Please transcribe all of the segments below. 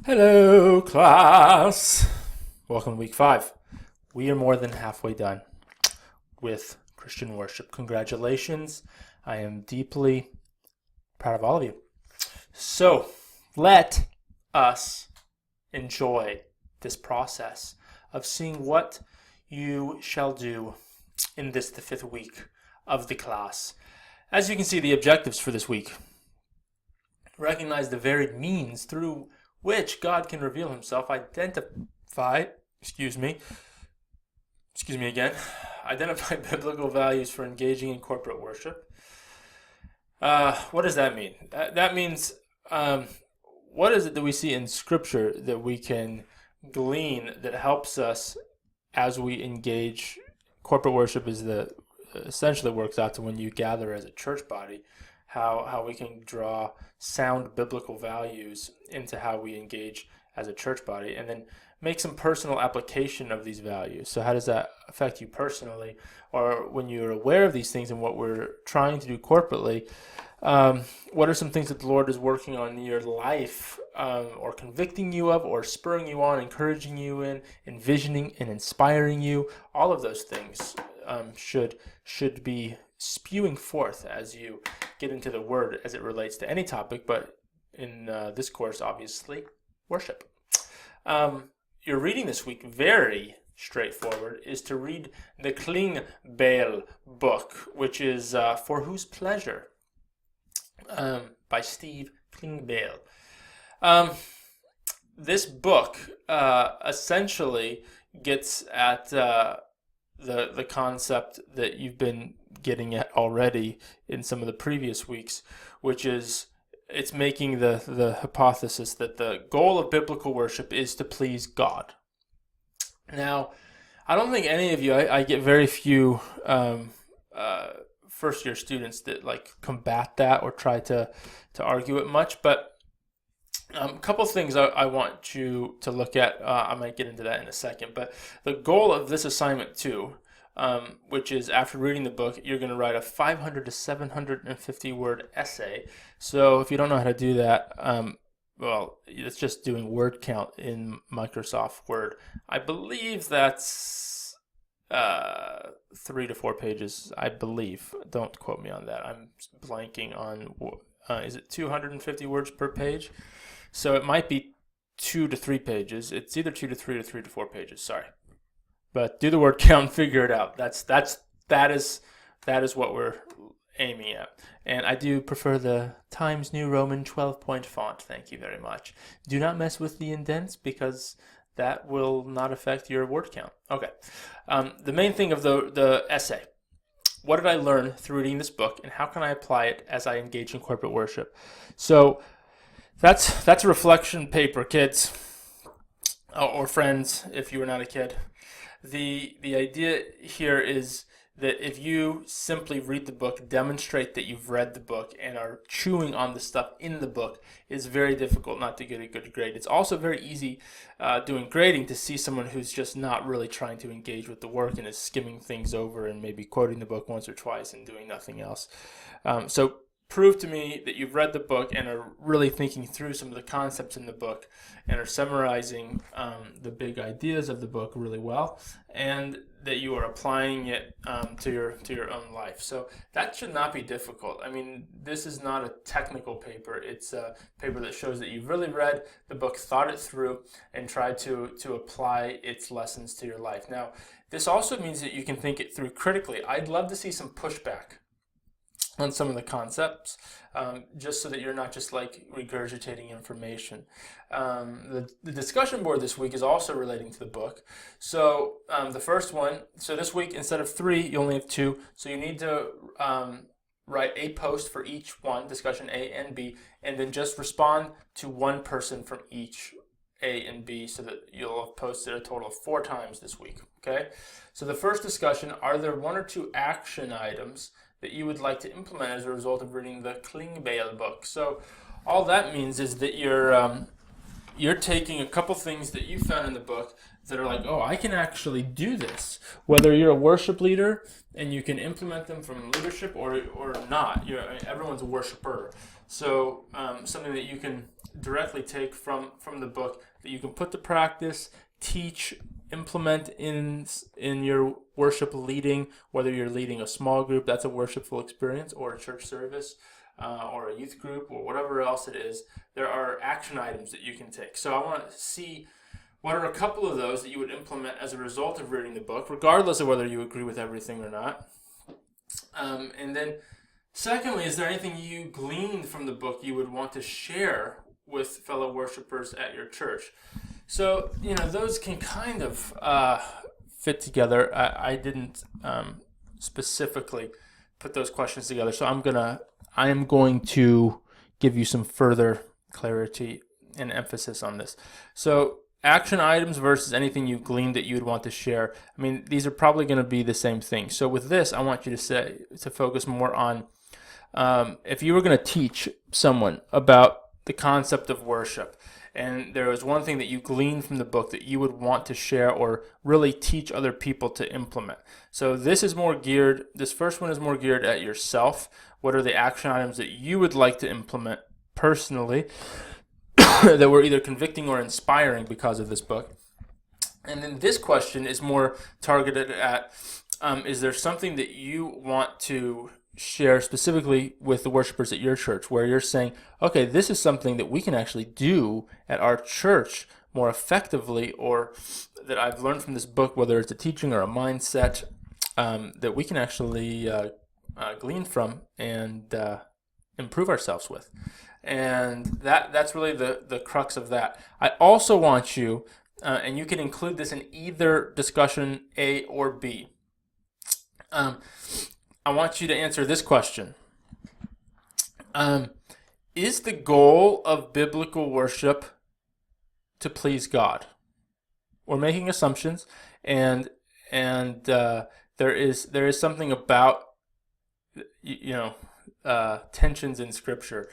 Hello, class. Welcome to week 5. We are more than halfway done with Christian worship. Congratulations. I am deeply proud of all of you. So, let us enjoy this process of seeing what you shall do in the 5th week of the class. As you can see, the objectives for this week recognize the varied means through which God can reveal himself, identify biblical values for engaging in corporate worship. What does that mean? That means, what is it that we see in Scripture that we can glean that helps us as we engage? Corporate worship is essentially works out to when you gather as a church body, how we can draw sound biblical values into how we engage as a church body, and then make some personal application of these values. So how does that affect you personally? Or when you're aware of these things and what we're trying to do corporately, what are some things that the Lord is working on in your life, or convicting you of, or spurring you on, encouraging you in, envisioning and inspiring you? All of those things should be spewing forth as you get into the Word as it relates to any topic, but in this course, obviously, worship. Your reading this week, very straightforward, is to read the Klingbeil book, which is For Whose Pleasure, by Steve Klingbeil. This book essentially gets at the concept that you've been getting at already in some of the previous weeks, which is it's making the hypothesis that the goal of biblical worship is to please God. Now, I don't think any of you, I get very few first year students that combat that or try to argue it much, but a couple of things I want you to look at. I might get into that in a second, but the goal of this assignment too, which is after reading the book, you're going to write a 500 to 750 word essay. So if you don't know how to do that, well, it's just doing word count in Microsoft Word. I believe that's 3 to 4 pages, I believe. Don't quote me on that. I'm blanking on, is it 250 words per page? So it might be 2 to 3 pages. It's either 2 to 3 or 3 to 4 pages. Sorry, but do the word count and figure it out. That is what we're aiming at. And I do prefer the Times New Roman 12-point font. Thank you very much. Do not mess with the indents because that will not affect your word count. Okay. The main thing of the essay. What did I learn through reading this book, and how can I apply it as I engage in corporate worship? So that's a reflection paper, kids, or friends, if you were not a kid. The idea here is that if you simply read the book, demonstrate that you've read the book and are chewing on the stuff in the book, it's very difficult not to get a good grade. It's also very easy doing grading to see someone who's just not really trying to engage with the work and is skimming things over and maybe quoting the book once or twice and doing nothing else. So prove to me that you've read the book and are really thinking through some of the concepts in the book and are summarizing the big ideas of the book really well, and that you are applying it to your own life. So that should not be difficult. I mean, this is not a technical paper. It's a paper that shows that you've really read the book, thought it through, and tried to apply its lessons to your life. Now, this also means that you can think it through critically. I'd love to see some pushback on some of the concepts, just so that you're not just regurgitating information. The discussion board this week is also relating to the book. So the first one, so this week instead of 3, you only have 2. So you need to write a post for each one, discussion A and B, and then just respond to one person from each A and B, so that you'll have posted a total of 4 times this week. Okay. So the first discussion: are there 1 or 2 action items that you would like to implement as a result of reading the Klingbeil book? So all that means is that you're taking a couple things that you found in the book that are oh, I can actually do this. Whether you're a worship leader and you can implement them from leadership or not, everyone's a worshiper. So something that you can directly take from the book that you can put to practice, teach, implement in your worship leading, whether you're leading a small group, that's a worshipful experience, or a church service, or a youth group, or whatever else it is. There are action items that you can take. So I want to see what are a couple of those that you would implement as a result of reading the book, regardless of whether you agree with everything or not. And then secondly, is there anything you gleaned from the book you would want to share with fellow worshipers at your church? So, those can kind of fit together. I didn't specifically put those questions together, so I am going to give you some further clarity and emphasis on this. So, action items versus anything you've gleaned that you would want to share. I mean, these are probably going to be the same thing. So with this, I want you to focus more on if you were going to teach someone about the concept of worship, and there was one thing that you gleaned from the book that you would want to share or really teach other people to implement. So this first one is more geared at yourself. What are the action items that you would like to implement personally that were either convicting or inspiring because of this book? And then this question is more targeted at, is there something that you want to share specifically with the worshipers at your church, where you're saying, okay, this is something that we can actually do at our church more effectively, or that I've learned from this book, whether it's a teaching or a mindset, that we can actually glean from and improve ourselves with. And that's really the crux of that. I also want you, and you can include this in either discussion A or B, I want you to answer this question. Is the goal of biblical worship to please God? We're making assumptions, and there is something about tensions in Scripture.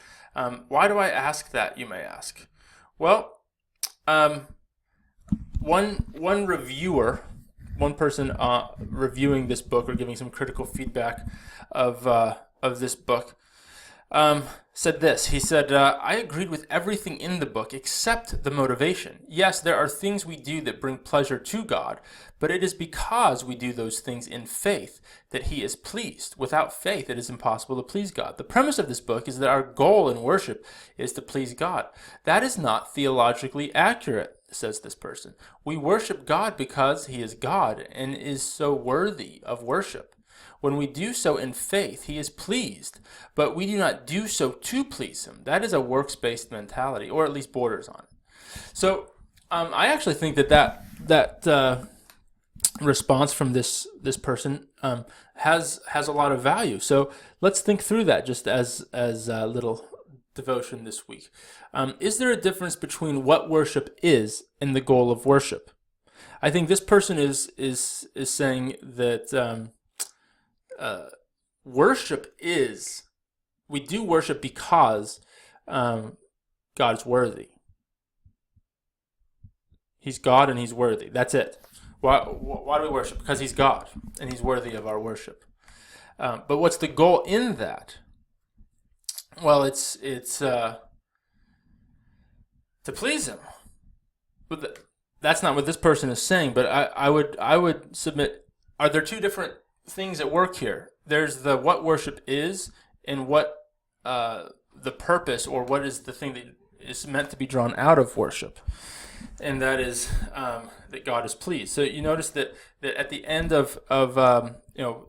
Why do I ask that, you may ask? Well, one reviewer, one person reviewing this book or giving some critical feedback of this book, said this. He said, I agreed with everything in the book except the motivation. Yes, there are things we do that bring pleasure to God, but it is because we do those things in faith that He is pleased. Without faith, it is impossible to please God. The premise of this book is that our goal in worship is to please God. That is not theologically accurate, says this person. We worship God because He is God and is so worthy of worship. When we do so in faith, He is pleased, but we do not do so to please Him. That is a works-based mentality, or at least borders on it. So I actually think that response from this person has a lot of value. So let's think through that just as a little devotion this week. Is there a difference between what worship is and the goal of worship? I think this person is saying that we do worship because God's worthy. He's God and He's worthy. That's it. Why do we worship? Because He's God and He's worthy of our worship. But what's the goal in that? Well, it's to please Him. But that's not what this person is saying. But I would submit, are there two different things at work here? There's the what worship is, and what the purpose, or what is the thing that is meant to be drawn out of worship, and that is that God is pleased. So you notice that at the end of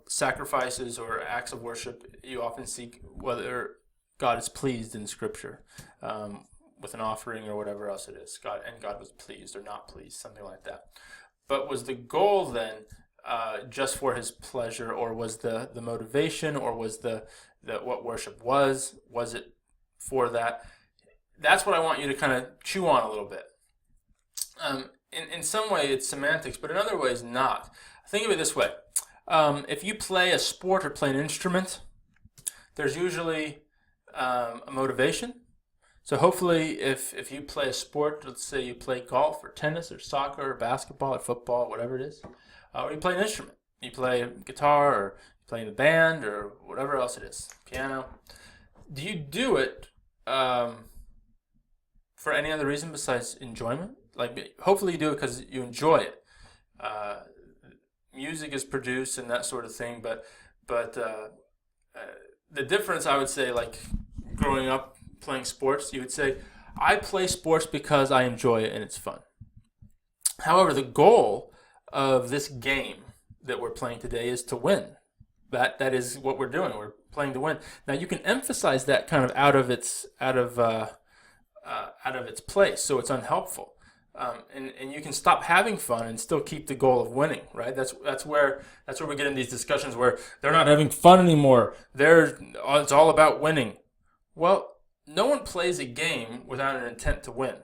sacrifices or acts of worship, you often see whether God is pleased in Scripture with an offering or whatever else it is. God was pleased or not pleased, something like that. But was the goal then just for His pleasure, or was the motivation, or was the what worship was it for that? That's what I want you to kind of chew on a little bit. In some way it's semantics, but in other ways not. Think of it this way. If you play a sport or play an instrument, there's usually a motivation. So hopefully if you play a sport, let's say you play golf or tennis or soccer or basketball or football, whatever it is, or you play an instrument. You play guitar, or you play in a band, or whatever else it is, piano. Do you do it for any other reason besides enjoyment? Like, hopefully you do it because you enjoy it. Music is produced and that sort of thing, but the difference, I would say, like growing up playing sports, you would say, I play sports because I enjoy it and it's fun. However, the goal of this game that we're playing today is to win. That is what we're doing. We're playing to win. Now you can emphasize that kind of out of its place, so it's unhelpful. And you can stop having fun and still keep the goal of winning, right? That's where we get in these discussions where they're not having fun anymore. It's all about winning. Well, no one plays a game without an intent to win.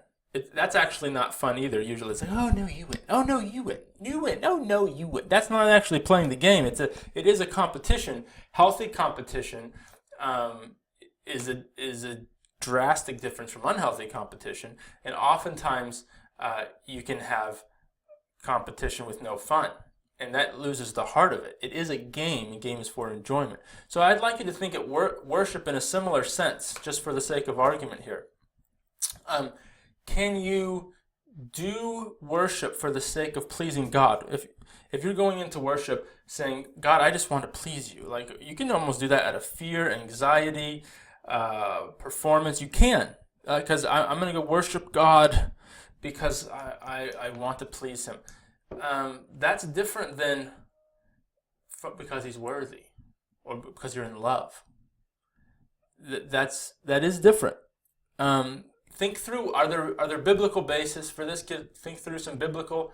That's actually not fun either. Usually it's like, oh no, you win. Oh no, you win. You win. Oh no, you win. That's not actually playing the game. It is a competition. Healthy competition is a drastic difference from unhealthy competition, and oftentimes you can have competition with no fun, and that loses the heart of it. It is a game, and game is for enjoyment. So I'd like you to think of worship in a similar sense, just for the sake of argument here. Can you do worship for the sake of pleasing God? If you're going into worship saying, God, I just want to please you, like you can almost do that out of fear, anxiety, performance. You can, because I'm going to go worship God because I want to please him. That's different than because he's worthy or because you're in love. That is different. Think through, are there biblical basis for this? Think through some biblical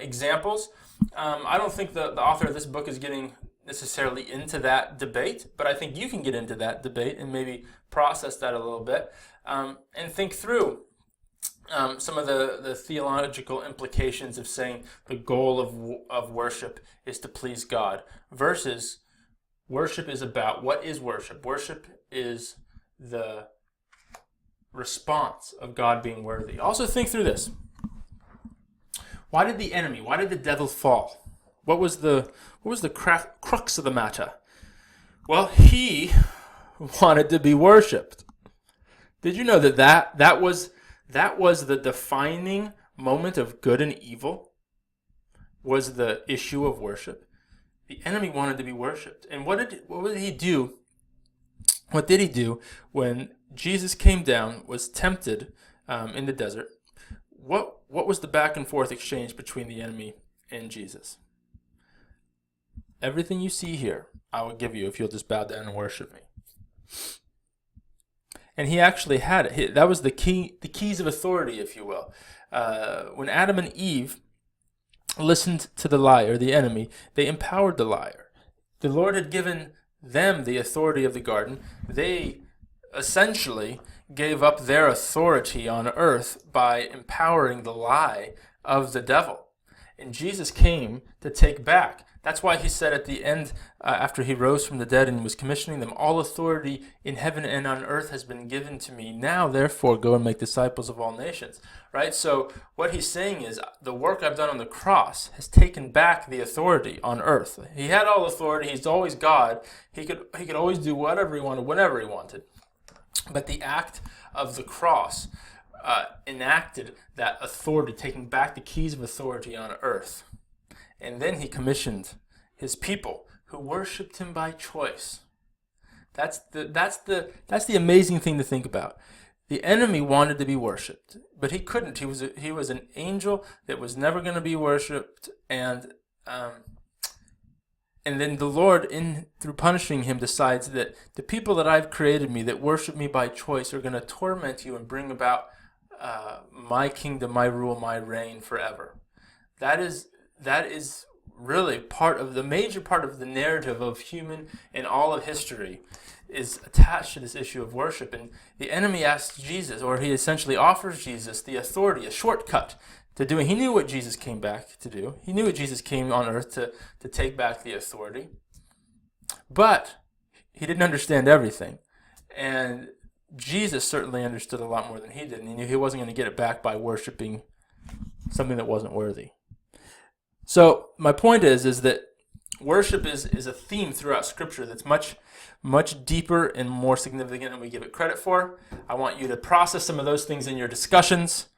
examples. I don't think the author of this book is getting necessarily into that debate, but I think you can get into that debate and maybe process that a little bit, and think through some of the theological implications of saying the goal of worship is to please God versus worship is about, what is worship? Worship is the response of God being worthy. Also think through this. Why did the devil fall? What was the crux of the matter? Well, he wanted to be worshipped. Did you know that was the defining moment of good and evil? Was the issue of worship? The enemy wanted to be worshipped. And what did he do? What did he do when Jesus came down, was tempted in the desert? What was the back and forth exchange between the enemy and Jesus? Everything you see here, I will give you if you'll just bow down and worship me. And he actually had it. That was the keys of authority, if you will. When Adam and Eve listened to the liar, the enemy, they empowered the liar. The Lord had given them the authority of the garden. They essentially gave up their authority on earth by empowering the lie of the devil. And Jesus came to take back. That's why he said at the end, after he rose from the dead and was commissioning them, all authority in heaven and on earth has been given to me. Now, therefore, go and make disciples of all nations. Right? So what he's saying is the work I've done on the cross has taken back the authority on earth. He had all authority. He's always God. He could always do whatever he wanted, whenever he wanted. But the act of the cross enacted that authority, taking back the keys of authority on earth. And then he commissioned his people who worshipped him by choice. That's the amazing thing to think about. The enemy wanted to be worshipped, but he couldn't. He was an angel that was never going to be worshipped, and then the Lord, through punishing him, decides that the people that I've created me, that worship me by choice, are going to torment you and bring about my kingdom, my rule, my reign forever. That is really major part of the narrative of human and all of history is attached to this issue of worship. And the enemy asks Jesus, or he essentially offers Jesus the authority, a shortcut to doing. He knew what Jesus came back to do. He knew what Jesus came on earth to take back the authority. But he didn't understand everything. And Jesus certainly understood a lot more than he did. And he knew he wasn't going to get it back by worshiping something that wasn't worthy. So my point is that worship is a theme throughout Scripture that's much deeper and more significant than we give it credit for. I want you to process some of those things in your discussions.